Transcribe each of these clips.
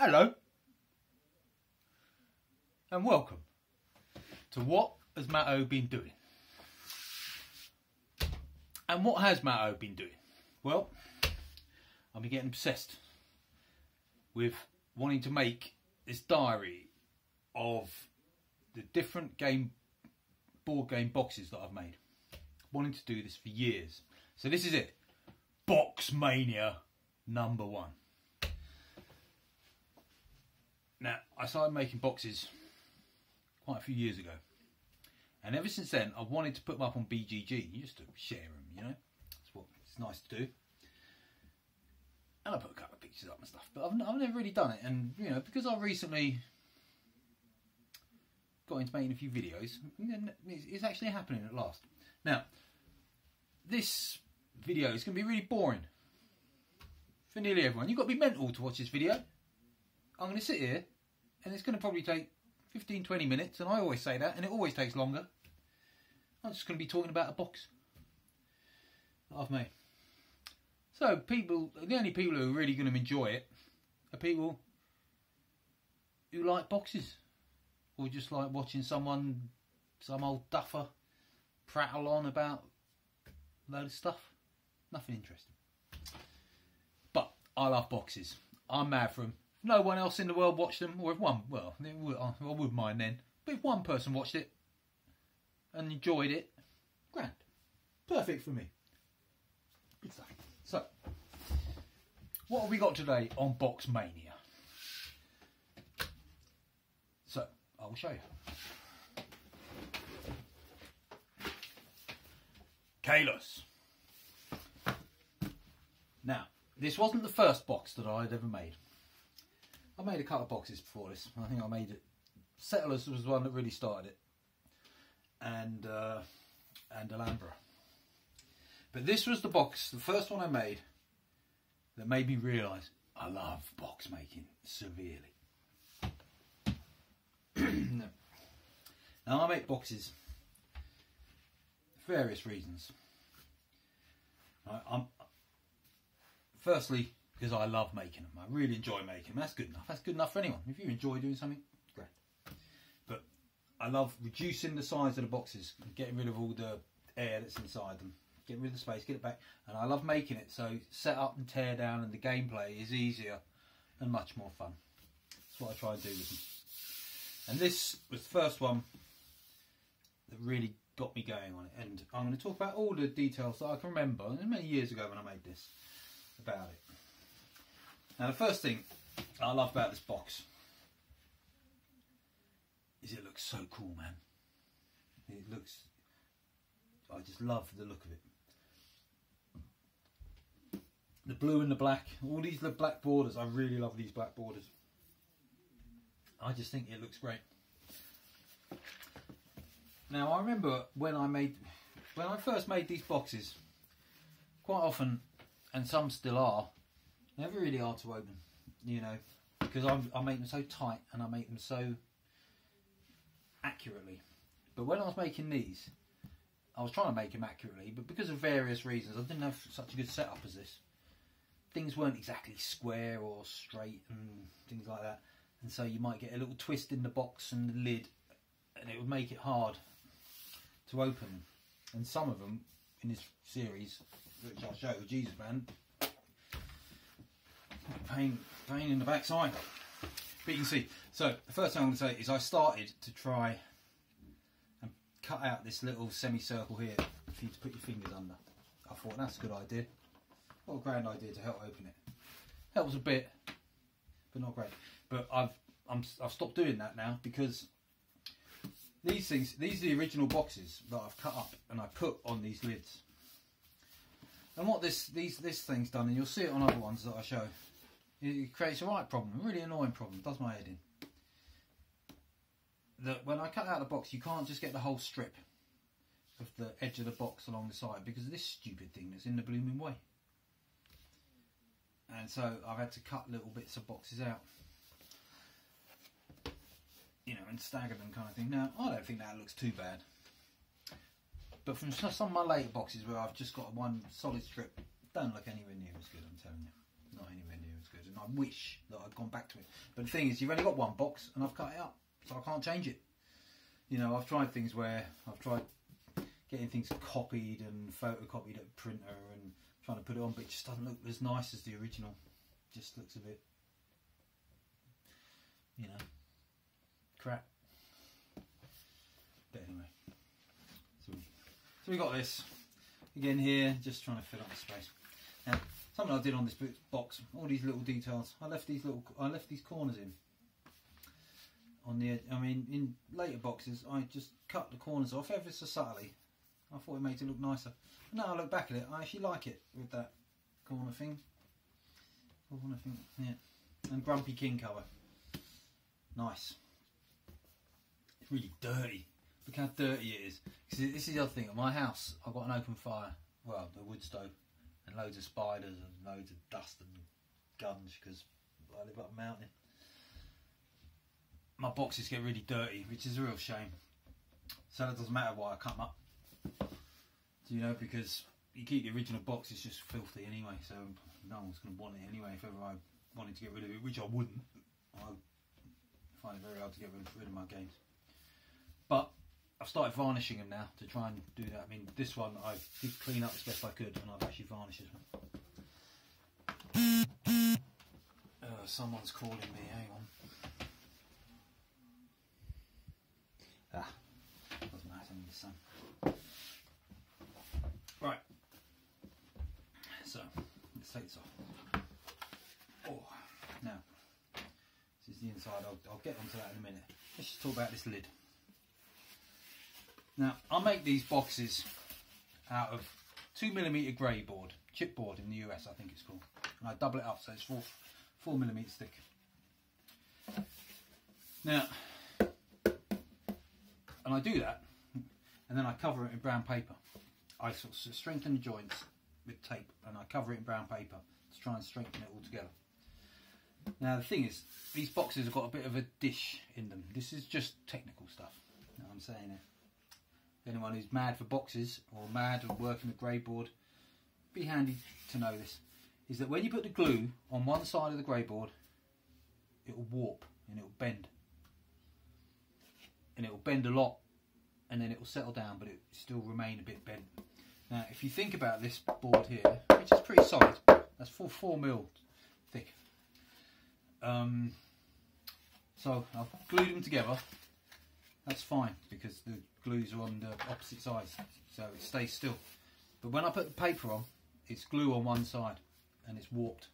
Hello and welcome to What Has Matto Been Doing? And what has Matto been doing? Well, I've been getting obsessed with wanting to make this diary of the different board game boxes that I've made. Wanting to do this for years. So this is it. Box Mania #1. Now, I started making boxes quite a few years ago. And ever since then, I've wanted to put them up on BGG just to share them, you know. That's what it's nice to do. And I put a couple of pictures up and stuff. But I've never really done it. And, you know, because I've recently got into making a few videos, it's actually happening at last. Now, this video is going to be really boring for nearly everyone. You've got to be mental to watch this video. I'm going to sit here and it's going to probably take 15-20 minutes, and I always say that, and it always takes longer. I'm just going to be talking about a box that I've made. So the only people who are really going to enjoy it are people who like boxes, or just like watching some old duffer prattle on about a load of stuff. Nothing interesting. But I love boxes. I'm mad for them. If no one else in the world watched them, or if one, well, I wouldn't mind then. But if one person watched it and enjoyed it, grand. Perfect for me. Good stuff. So, what have we got today on Box Mania? So, I will show you. Caylus. Now, this wasn't the first box that I'd ever made. I made a couple of boxes before this. I think I made it. Settlers was the one that really started it, and Alhambra. But this was the box, the first one I made, that made me realise I love box making severely. Now I make boxes for various reasons. Firstly, because I love making them. I really enjoy making them. That's good enough. That's good enough for anyone. If you enjoy doing something, great. But I love reducing the size of the boxes and getting rid of all the air that's inside them. Getting rid of the space, get it back. And I love making it so set up and tear down, and the gameplay is easier and much more fun. That's what I try and do with them. And this was the first one that really got me going on it. And I'm going to talk about all the details that I can remember, many years ago when I made this, about it. Now, the first thing I love about this box is it looks so cool, man. It looks, I just love the look of it. The blue and the black, all these black borders, I really love these black borders. I just think it looks great. Now, I remember when I first made these boxes, quite often, and some still are, never really hard to open, you know, because I make them so tight and I make them so accurately. But when I was making these, I was trying to make them accurately, but because of various reasons, I didn't have such a good setup as this. Things weren't exactly square or straight and things like that, and so you might get a little twist in the box and the lid, and it would make it hard to open. And some of them in this series, which I'll show you, Jesus man, pain in the backside. But you can see. So the first thing I'm going to say is I started to try and cut out this little semicircle here for you to put your fingers under. I thought that's a good idea. What a grand idea to help open it. Helps a bit, but not great. But I've stopped doing that now because these are the original boxes that I've cut up and I put on these lids. And what this thing's done, and you'll see it on other ones that I show, it creates a right problem, a really annoying problem, does my head in. That when I cut out the box, you can't just get the whole strip of the edge of the box along the side because of this stupid thing that's in the blooming way. And so I've had to cut little bits of boxes out, you know, and stagger them kind of thing. Now, I don't think that looks too bad. But from some of my later boxes where I've just got one solid strip, don't look anywhere near as good, I'm telling you. not anywhere near as good, and I wish that I'd gone back to it. But the thing is, you've only got one box, and I've cut it up, so I can't change it. You know, I've tried things where I've tried getting things copied and photocopied at a printer and trying to put it on, but it just doesn't look as nice as the original. It just looks a bit, you know, crap. But anyway, so we got this again here, just trying to fill up the space. Now, something I did on this box, all these little details. I left these corners in on the edge. I mean, in later boxes, I just cut the corners off ever so subtly. I thought it made it look nicer. But now I look back at it, I actually like it with that corner thing. Yeah. And Grumpy King cover. Nice. It's really dirty. Look how dirty it is. This is the other thing. At my house, I've got an open fire. Well, the wood stove. And loads of spiders and loads of dust and guns because I live up a mountain. My boxes get really dirty, which is a real shame. So it doesn't matter why I cut them up. You know, because you keep the original box, it's just filthy anyway, so no one's going to want it anyway. If ever I wanted to get rid of it, which I wouldn't, I find it very hard to get rid of my games. But I've started varnishing them now to try and do that. I mean, this one I did clean up as best I could, and I've actually varnished this one. Someone's calling me, hang on. Doesn't matter, I'm in the sun. Right, so let's take this off. Oh, now this is the inside. I'll get onto that in a minute. Let's just talk about this lid. Now I make these boxes out of 2mm grey board, chipboard in the US I think it's called, and I double it up so it's 4mm thick. Now, and I do that, and then I cover it in brown paper. I sort of strengthen the joints with tape, and I cover it in brown paper to try and strengthen it all together. Now the thing is, these boxes have got a bit of a dish in them. This is just technical stuff. You know what I'm saying here. Anyone who's mad for boxes or mad at working with grey board, be handy to know this. Is that when you put the glue on one side of the grey board, it will warp and it will bend, and it will bend a lot, and then it will settle down, but it will still remain a bit bent. Now, if you think about this board here, which is pretty solid, that's 4mm thick. So I've glued them together. That's fine because the glues are on the opposite sides, so it stays still. But when I put the paper on, it's glue on one side, and it's warped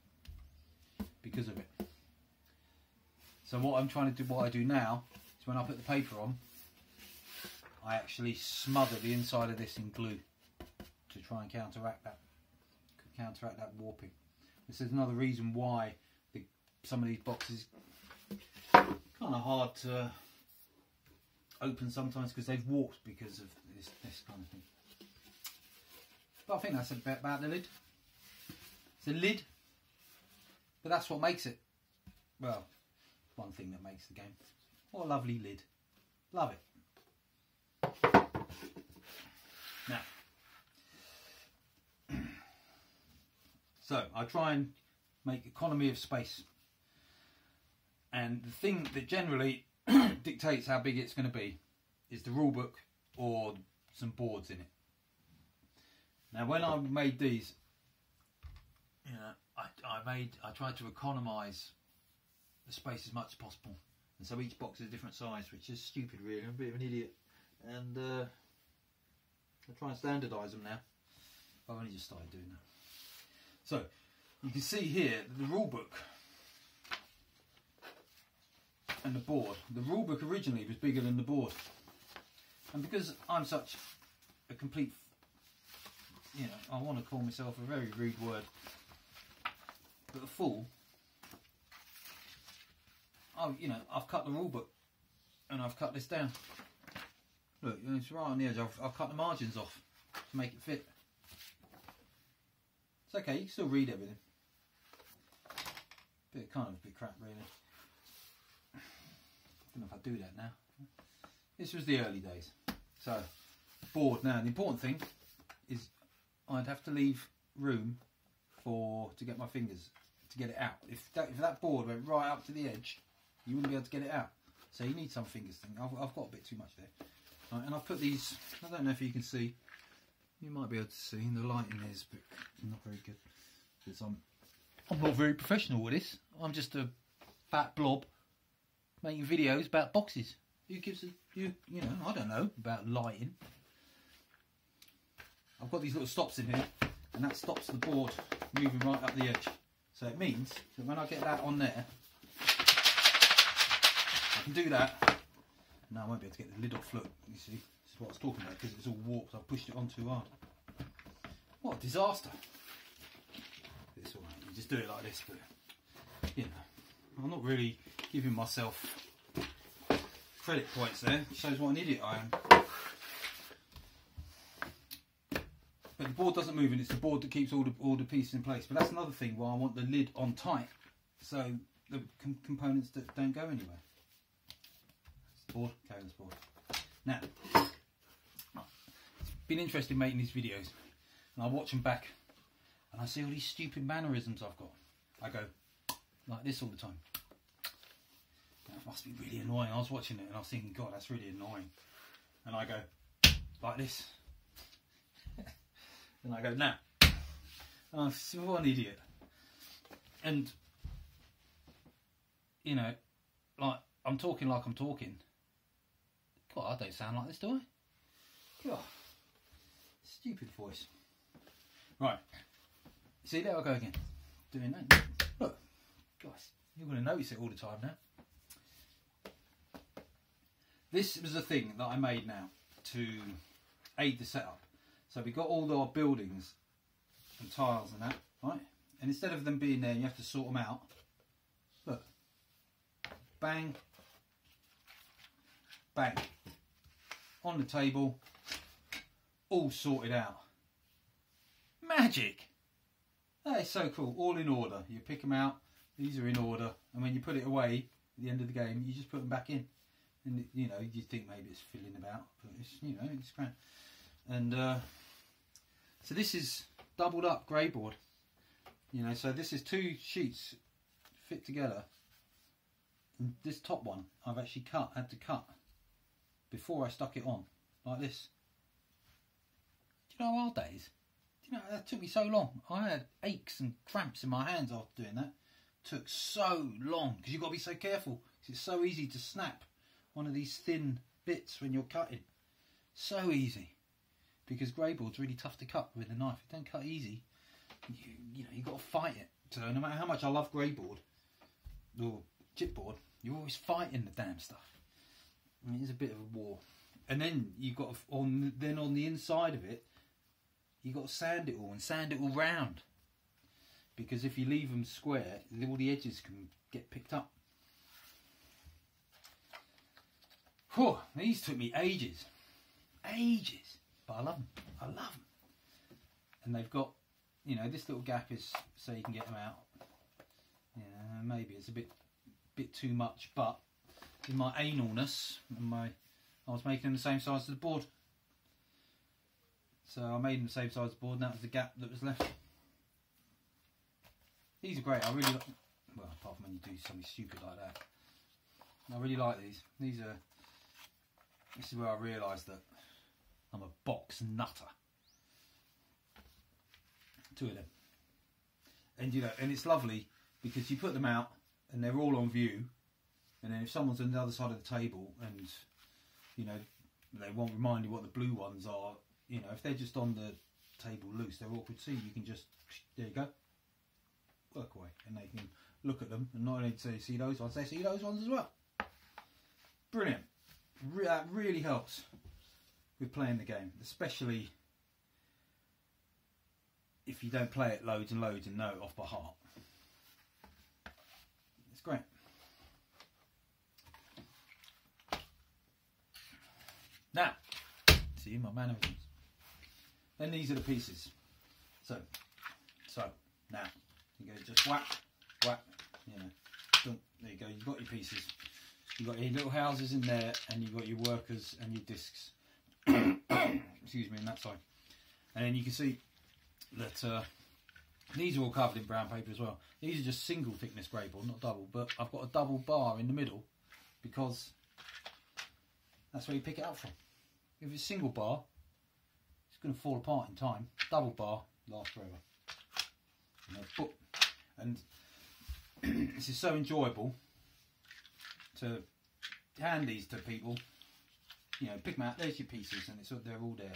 because of it. So what I'm trying to do, what I do now, is when I put the paper on, I actually smother the inside of this in glue to try and counteract that warping. This is another reason why some of these boxes are kind of hard to open sometimes, because they've warped because of this kind of thing. But I think that's a bit about the lid. It's a lid, but that's what makes it. Well, one thing that makes the game. What a lovely lid. Love it. Now, so I try and make economy of space, and the thing that generally dictates how big it's going to be is the rule book or some boards in it. Now, when I made these, you know, I tried to economise the space as much as possible, and so each box is a different size, which is stupid really. I'm a bit of an idiot, and I try and standardise them now. I've only just started doing that. So you can see here the rule book and the board. The rule book originally was bigger than the board, and because I'm such a complete, you know, I want to call myself a very rude word, but a fool. You know, I've cut the rule book and I've cut this down. Look, it's right on the edge. I've cut the margins off to make it fit. It's okay, you can still read everything. But kind of a bit crap, really. I don't know if I do that now. This was the early days. So, board. Now, the important thing is I'd have to leave room to get my fingers to get it out. If that board went right up to the edge, you wouldn't be able to get it out. So you need some fingers thing. I've got a bit too much there. Right, and I've put these, I don't know if you can see, you might be able to see, the lighting is but not very good. Because I'm not very professional with this. I'm just a fat blob making videos about boxes. Who gives a, you know, I don't know about lighting. I've got these little stops in here, and that stops the board moving right up the edge. So it means that when I get that on there, I can do that. No, I won't be able to get the lid off, look, you see. This is what I was talking about, because it's all warped. I've pushed it on too hard. What a disaster. It's all right, you just do it like this, but, you know, I'm not really giving myself credit points there. It shows what an idiot I am. But the board doesn't move, and it's the board that keeps all the pieces in place. But that's another thing why I want the lid on tight, so the components that don't go anywhere. Board, Caylus board. Now, it's been interesting making these videos, and I watch them back, and I see all these stupid mannerisms I've got. I go like this all the time. That must be really annoying. I was watching it, and I was thinking, God, that's really annoying. And I go like this, and I go now. Oh, what an idiot! And you know, like I'm talking like I'm talking. God, I don't sound like this, do I? God, stupid voice. Right, see, there I go again, doing that. Look, guys, you're going to notice it all the time now. This was a thing that I made now to aid the setup. So we got all our buildings and tiles and that, right? And instead of them being there, you have to sort them out. Look, bang, bang. On the table, all sorted out. Magic! That is so cool, all in order. You pick them out, these are in order, and when you put it away at the end of the game, you just put them back in. And you know, you think maybe it's filling about, but it's, you know, it's grand. And so this is doubled up grey board. You know, so this is 2 sheets fit together. And this top one I've actually had to cut before I stuck it on, like this. Do you know our days? Do you know, that took me so long. I had aches and cramps in my hands after doing that. It took so long, because you've got to be so careful. It's so easy to snap one of these thin bits when you're cutting. So easy. Because grey board's really tough to cut with a knife. It don't cut easy. You know, you've got to fight it. So no matter how much I love grey board, or chipboard, you're always fighting the damn stuff. I mean, it's a bit of a war. And then you've got to, on the inside of it, you've got to sand it all and sand it all round. Because if you leave them square, all the edges can get picked up. Whew, these took me ages. Ages. But I love them. I love them. And they've got, you know, this little gap is so you can get them out. Yeah, maybe it's a bit too much, but in my analness, I was making them the same size as the board. So I made them the same size as the board, and that was the gap that was left. These are great. I really like, well, apart from when you do something stupid like that. I really like these. This is where I realised that I'm a box nutter. 2 of them. And you know, and it's lovely because you put them out and they're all on view, and then if someone's on the other side of the table and you know they won't remind you what the blue ones are, you know, if they're just on the table loose, they're awkward to see. You can just, there you go, work away, and they can look at them and not only say see those ones, they see those ones as well. Brilliant. That really helps with playing the game, especially if you don't play it loads and loads and know it off by heart. It's great. Now, see my mannerisms. Then these are the pieces. So now you go just whack, whack. You know, boom, there you go. You've got your pieces. You've got your little houses in there, and you've got your workers and your discs. Excuse me, on that side. And then you can see that These are all covered in brown paper as well. These are just single thickness grey board, not double, but I've got a double bar in the middle because that's where you pick it up from. If it's single bar, it's going to fall apart in time. Double bar lasts forever. And this is so enjoyable to hand these to people. You know, pick them out. There's your pieces, and they're all there.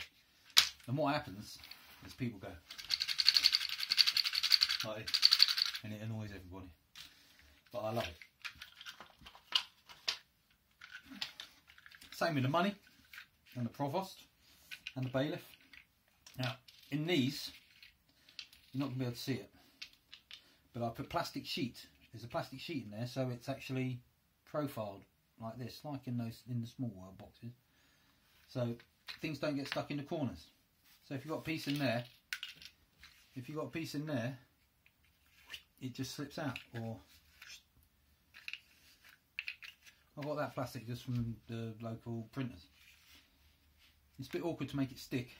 And what happens is people go like this, and it annoys everybody. But I love it. Same with the money, and the provost, and the bailiff. Now, in these, you're not going to be able to see it, but I put plastic sheet. There's a plastic sheet in there, so it's actually profiled like this, like in the small world boxes. So things don't get stuck in the corners. So if you've got a piece in there, it just slips out. Or I got that plastic just from the local printers. It's a bit awkward to make it stick,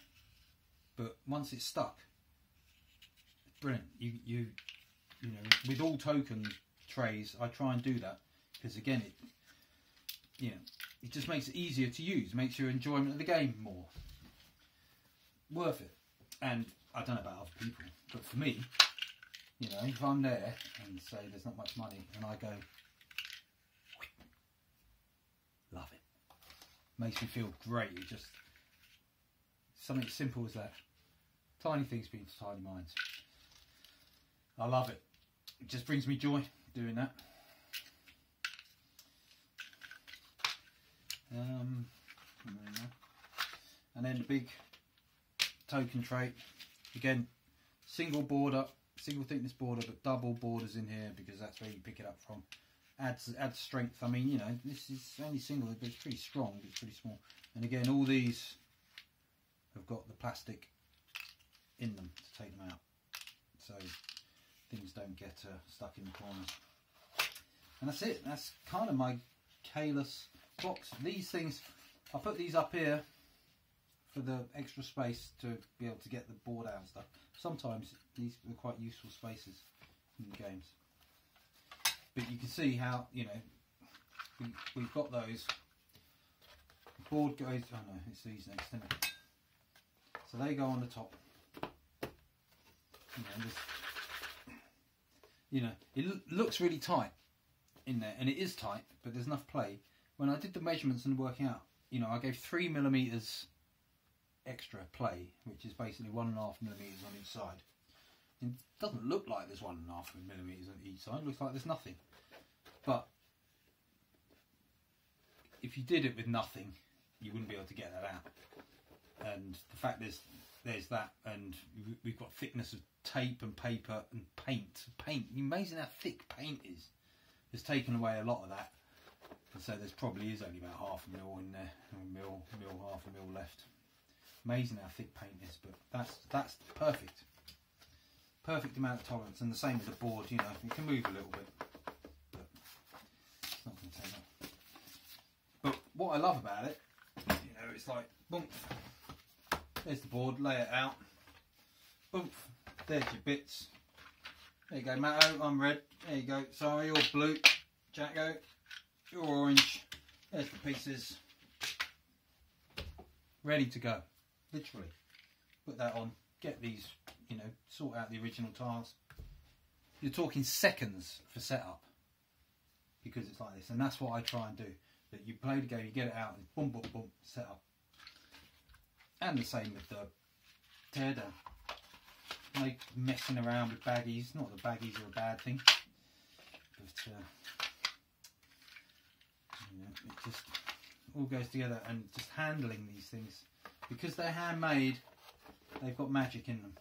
but once it's stuck, it's brilliant. You know, with all token trays, I try and do that because again, it just makes it easier to use, makes your enjoyment of the game more worth it. And I don't know about other people, but for me, you know, if I'm there and say there's not much money, and I go, love it. Makes me feel great. It just something as simple as that. Tiny things being tiny minds. I love it. It just brings me joy doing that. And then the big token tray, again, single border, single thickness border, but double borders in here because that's where you pick it up from. Adds strength. I mean, you know, this is only single, but it's pretty strong. It's pretty small. And again, all these have got the plastic in them to take them out, so things don't get stuck in the corners. And that's it. That's kind of my Caylus box. These things, I put these up here for the extra space to be able to get the board out and stuff. Sometimes these are quite useful spaces in the games. But you can see how, you know, we've got those. The board goes, oh no, it's these next, isn't it? So they go on the top. You know, it looks really tight in there, and it is tight, but there's enough play. When I did the measurements and working out, you know, I gave 3mm extra play, which is basically 1.5mm on each side. It doesn't look like there's 1.5mm on each side. It looks like there's nothing. But if you did it with nothing, you wouldn't be able to get that out. And the fact is, there's that, and we've got thickness of tape and paper and paint. Amazing how thick paint is. It's taken away a lot of that. And so there's probably is only about 0.5mm in there, or half a mil left. Amazing how thick paint is, but that's perfect. Perfect amount of tolerance, and the same with the board. You know, it can move a little bit, but it's not going to take long. But what I love about it, you know, it's like boom. There's the board. Lay it out. Boom. There's your bits. There you go, Matto. I'm red. There you go. Sorry, you're blue. Jacko, you're orange. There's the pieces. Ready to go. Literally. Put that on. Get these. You know, sort out the original tiles. You're talking seconds for setup because it's like this, and that's what I try and do. That you play the game, you get it out, and boom, boom, boom, set up. And the same with the teardown. Like messing around with baggies. Not that baggies are a bad thing, but you know, it just all goes together. And just handling these things, because they're handmade, they've got magic in them.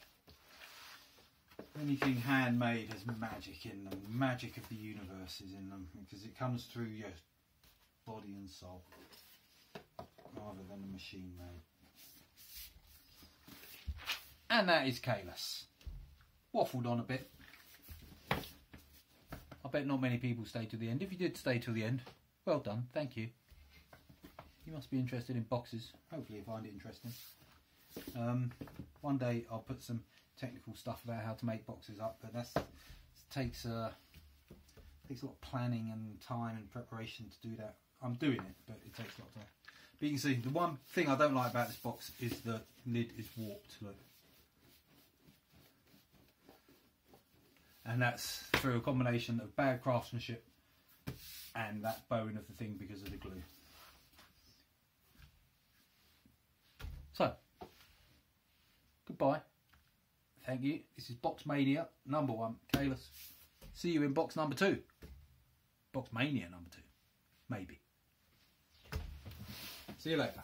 Anything handmade has magic in them. The magic of the universe is in them, because it comes through your body and soul rather than a machine made. And that is Caylus. Waffled on a bit. I bet not many people stay to the end. If you did stay till the end, well done, thank you. You must be interested in boxes. Hopefully you find it interesting. One day I'll put some technical stuff about how to make boxes up, but that takes a lot of planning and time and preparation to do that. I'm doing it, but it takes a lot of time. But you can see the one thing I don't like about this box is the lid is warped. Look. And that's through a combination of bad craftsmanship and that bowing of the thing because of the glue. So, goodbye. Thank you. This is Box Mania #1, Caylus. See you in box #2. Box Mania #2. Maybe. See you later.